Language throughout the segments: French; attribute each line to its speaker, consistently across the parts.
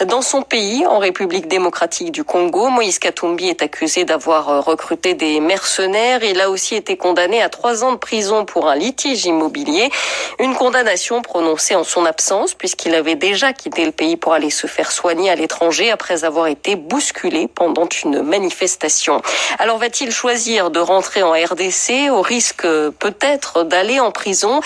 Speaker 1: Dans son pays, en République démocratique du Congo, Moïse Katumbi est accusé d'avoir recruté des mercenaires. Il a aussi été condamné à 3 ans de prison pour un litige immobilier. Une condamnation prononcée en son absence puisqu'il avait déjà quitté le pays pour aller se faire soigner à l'étranger après avoir été bousculé pendant une manifestation. Alors va-t-il choisir de rentrer en RDC au risque peut-être d'aller en prison?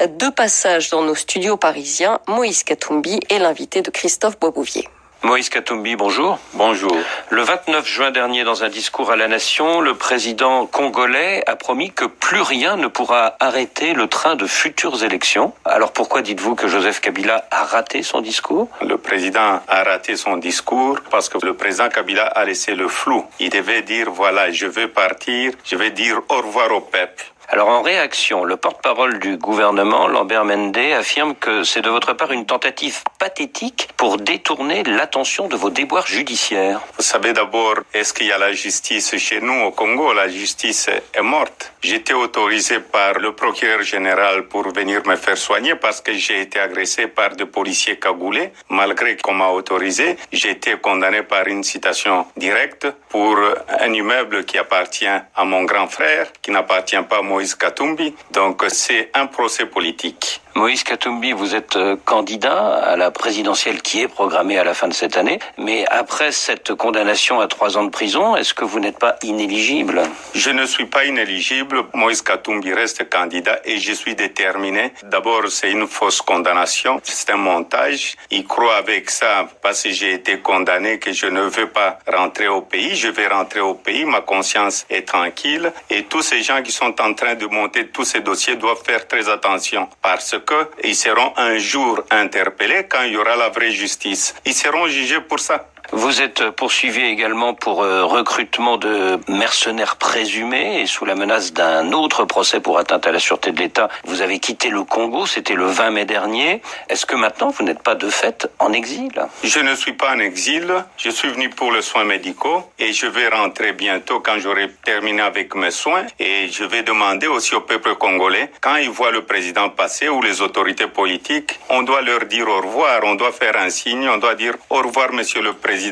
Speaker 1: De passage dans nos studios parisiens, Moïse Katumbi est l'invité de Christophe Boisbouvier.
Speaker 2: Moïse Katumbi, bonjour.
Speaker 3: Bonjour.
Speaker 2: Le 29 juin dernier, dans un discours à la nation, le président congolais a promis que plus rien ne pourra arrêter le train de futures élections. Alors pourquoi dites-vous que Joseph Kabila a raté son discours?
Speaker 3: Le président a raté son discours parce que le président Kabila a laissé le flou. Il devait dire, voilà, je veux partir, je vais dire au revoir au peuple.
Speaker 2: Alors en réaction, le porte-parole du gouvernement, Lambert Mende, affirme que c'est de votre part une tentative pathétique pour détourner l'attention de vos déboires judiciaires.
Speaker 3: Vous savez d'abord, est-ce qu'il y a la justice chez nous au Congo? La justice est morte. J'étais autorisé par le procureur général pour venir me faire soigner parce que j'ai été agressé par des policiers cagoulés. Malgré qu'on m'a autorisé, j'ai été condamné par une citation directe pour un immeuble qui appartient à mon grand frère, qui n'appartient pas à Moïse Katumbi. Donc c'est un procès politique.
Speaker 2: Moïse Katumbi, vous êtes candidat à la présidentielle qui est programmée à la fin de cette année. Mais après cette condamnation à 3 ans de prison, est-ce que vous n'êtes pas inéligible?
Speaker 3: Je ne suis pas inéligible. Moïse Katumbi reste candidat et je suis déterminé. D'abord, c'est une fausse condamnation. C'est un montage. Il croit avec ça, parce que j'ai été condamné, que je ne veux pas rentrer au pays. Je vais rentrer au pays. Ma conscience est tranquille. Et tous ces gens qui sont en train de monter tous ces dossiers doivent faire très attention parce qu'ils seront un jour interpellés quand il y aura la vraie justice. Ils seront jugés pour ça.
Speaker 2: Vous êtes poursuivi également pour recrutement de mercenaires présumés et sous la menace d'un autre procès pour atteinte à la sûreté de l'État. Vous avez quitté le Congo, c'était le 20 mai dernier. Est-ce que maintenant vous n'êtes pas de fait en exil?
Speaker 3: Je ne suis pas en exil. Je suis venu pour les soins médicaux et je vais rentrer bientôt quand j'aurai terminé avec mes soins. Et je vais demander aussi au peuple congolais, quand ils voient le président passer ou les autorités politiques, on doit leur dire au revoir, on doit faire un signe, on doit dire au revoir monsieur le président.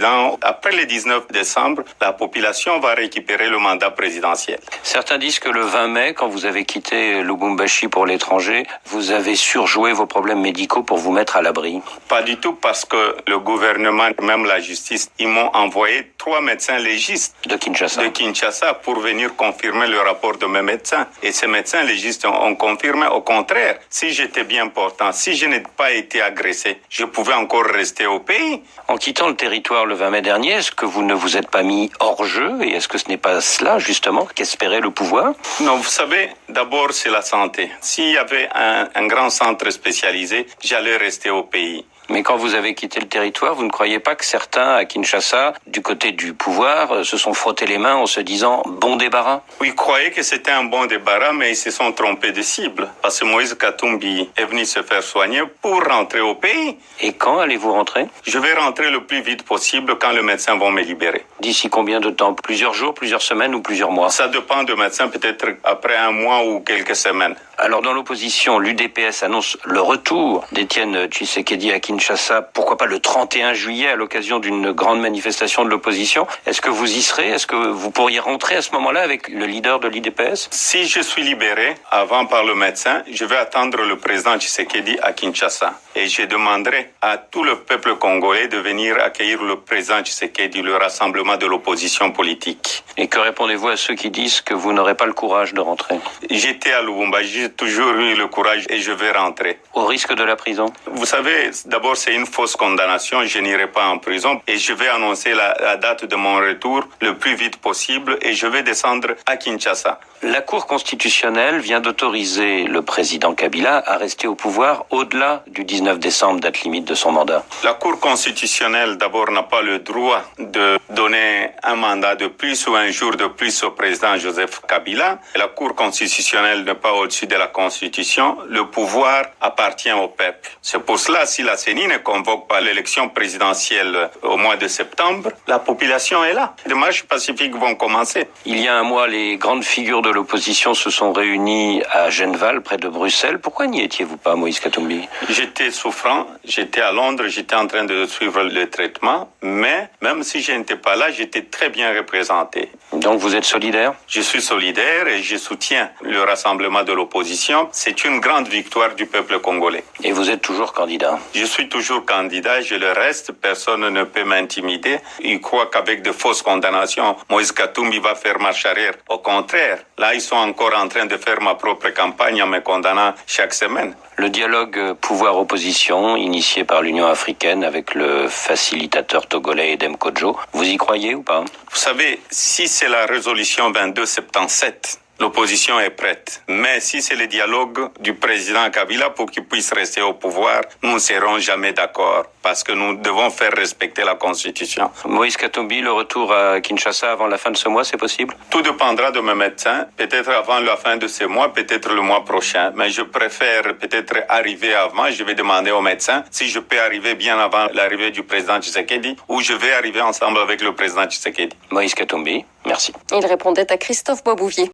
Speaker 3: Après le 19 décembre, la population va récupérer le mandat présidentiel.
Speaker 2: Certains disent que le 20 mai, quand vous avez quitté Lubumbashi pour l'étranger, vous avez surjoué vos problèmes médicaux pour vous mettre à l'abri.
Speaker 3: Pas du tout, parce que le gouvernement, même la justice, ils m'ont envoyé 3 médecins légistes
Speaker 2: de Kinshasa
Speaker 3: pour venir confirmer le rapport de mes médecins. Et ces médecins légistes ont confirmé au contraire. Si j'étais bien portant, si je n'ai pas été agressé, je pouvais encore rester au pays.
Speaker 2: En quittant le territoire le 20 mai dernier, est-ce que vous ne vous êtes pas mis hors jeu et est-ce que ce n'est pas cela justement qu'espérait le pouvoir?
Speaker 3: Non, vous savez, d'abord c'est la santé. S'il y avait un grand centre spécialisé, j'allais rester au pays.
Speaker 2: Mais quand vous avez quitté le territoire, vous ne croyez pas que certains à Kinshasa, du côté du pouvoir, se sont frottés les mains en se disant « bon débarras » ?
Speaker 3: Oui, ils croyaient que c'était un bon débarras, mais ils se sont trompés de cible. Parce que Moïse Katumbi est venu se faire soigner pour rentrer au pays.
Speaker 2: Et quand allez-vous rentrer ?
Speaker 3: Je vais rentrer le plus vite possible quand les médecins vont me libérer.
Speaker 2: D'ici combien de temps ? Plusieurs jours, plusieurs semaines ou plusieurs mois ?
Speaker 3: Ça dépend des médecins, peut-être après un mois ou quelques semaines.
Speaker 2: Alors dans l'opposition, l'UDPS annonce le retour d'Étienne Tshisekedi à Kinshasa, pourquoi pas le 31 juillet à l'occasion d'une grande manifestation de l'opposition. Est-ce que vous y serez ? Est-ce que vous pourriez rentrer à ce moment-là avec le leader de l'UDPS ?
Speaker 3: Si je suis libéré avant par le médecin, je vais attendre le président Tshisekedi à Kinshasa. Et je demanderai à tout le peuple congolais de venir accueillir le président Tshisekedi, le rassemblement de l'opposition politique.
Speaker 2: Et que répondez-vous à ceux qui disent que vous n'aurez pas le courage de rentrer ?
Speaker 3: J'étais à Lubumbashi, j'ai toujours eu le courage et je vais rentrer.
Speaker 2: Au risque de la prison ?
Speaker 3: Vous savez, d'abord c'est une fausse condamnation, je n'irai pas en prison et je vais annoncer la date de mon retour le plus vite possible et je vais descendre à Kinshasa.
Speaker 2: La Cour constitutionnelle vient d'autoriser le président Kabila à rester au pouvoir au-delà du 19 décembre, date limite de son mandat.
Speaker 3: La Cour constitutionnelle d'abord n'a pas le droit de donner un mandat de plus ou un jour de plus au président Joseph Kabila. La Cour constitutionnelle n'est pas au-dessus de la Constitution. Le pouvoir appartient au peuple. C'est pour cela, si la CENI ne convoque pas l'élection présidentielle au mois de septembre, la population est là. Les marches pacifiques vont commencer.
Speaker 2: Il y a un mois, les grandes figures de de l'opposition se sont réunis à Genneval, près de Bruxelles. Pourquoi n'y étiez-vous pas, Moïse Katumbi?
Speaker 3: J'étais souffrant, j'étais à Londres, j'étais en train de suivre le traitement, mais même si je n'étais pas là, j'étais très bien représenté.
Speaker 2: Donc vous êtes solidaire?
Speaker 3: Je suis solidaire et je soutiens le rassemblement de l'opposition. C'est une grande victoire du peuple congolais.
Speaker 2: Et vous êtes toujours candidat?
Speaker 3: Je suis toujours candidat, je le reste, personne ne peut m'intimider. Ils croient qu'avec de fausses condamnations, Moïse Katumbi va faire marche arrière. Au contraire, là ils sont encore en train de faire ma propre campagne en me condamnant chaque semaine.
Speaker 2: Le dialogue pouvoir-opposition, initié par l'Union africaine avec le facilitateur togolais Edem Kodjo, vous y croyez ou pas?
Speaker 3: Vous savez, si c'est la résolution 2277, l'opposition est prête. Mais si c'est le dialogue du président Kabila pour qu'il puisse rester au pouvoir, nous ne serons jamais d'accord parce que nous devons faire respecter la Constitution.
Speaker 2: Moïse Katumbi, le retour à Kinshasa avant la fin de ce mois, c'est possible?
Speaker 3: Tout dépendra de mes médecins, peut-être avant la fin de ce mois, peut-être le mois prochain. Mais je préfère peut-être arriver avant. Je vais demander aux médecins si je peux arriver bien avant l'arrivée du président Tshisekedi ou je vais arriver ensemble avec le président Tshisekedi.
Speaker 2: Moïse Katumbi, merci.
Speaker 1: Il répondait à Christophe Boisbouvier.